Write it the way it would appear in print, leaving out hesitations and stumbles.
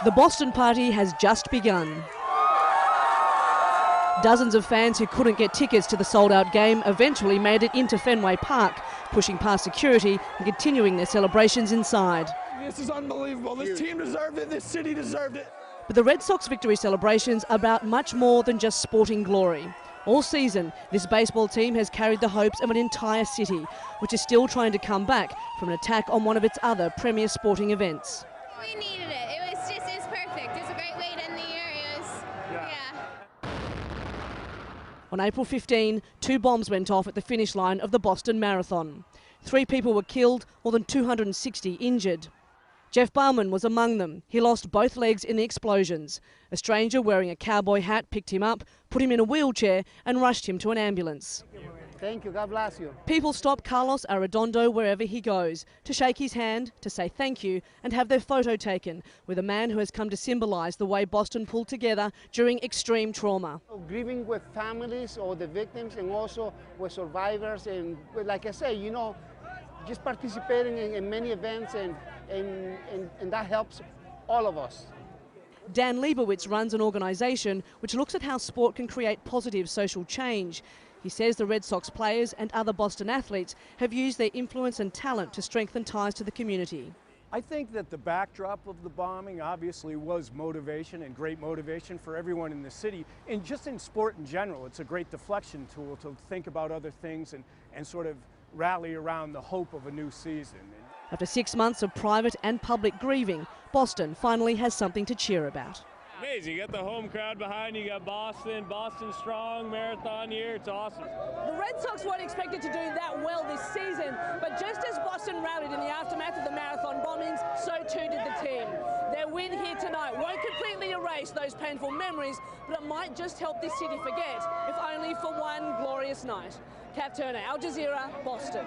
The Boston party has just begun. Dozens of fans who couldn't get tickets to the sold-out game eventually made it into Fenway Park, pushing past security and continuing their celebrations inside. This is unbelievable. This team deserved it. This city deserved it. But the Red Sox victory celebrations are about much more than just sporting glory. All season, this baseball team has carried the hopes of an entire city, which is still trying to come back from an attack on one of its other premier sporting events. We needed it. It was perfect. It's a great way to end the year. Yeah. On April 15, 2 bombs went off at the finish line of the Boston Marathon. 3 people were killed, more than 260 injured. Jeff Bauman was among them. He lost both legs in the explosions. A stranger wearing a cowboy hat picked him up, put him in a wheelchair and rushed him to an ambulance. Thank you. God bless you. People stop Carlos Arredondo wherever he goes to shake his hand, to say thank you and have their photo taken with a man who has come to symbolise the way Boston pulled together during extreme trauma. Grieving with families or the victims and also with survivors, and like I say, you know, just participating in many events and that helps all of us. Dan Leibowitz runs an organisation which looks at how sport can create positive social change. He says the Red Sox players and other Boston athletes have used their influence and talent to strengthen ties to the community. I think that the backdrop of the bombing obviously was motivation, and great motivation for everyone in the city. And just in sport in general, it's a great deflection tool to think about other things and sort of rally around the hope of a new season. After 6 months of private and public grieving, Boston finally has something to cheer about. Amazing. You got the home crowd behind you, got Boston strong, marathon year, it's awesome. The Red Sox weren't expected to do that well this season, but just as Boston rallied in the aftermath of the marathon bombings, so too did the team. Their win here tonight won't completely erase those painful memories, but it might just help this city forget, if only for one glorious night. Cath, Al Jazeera, Boston.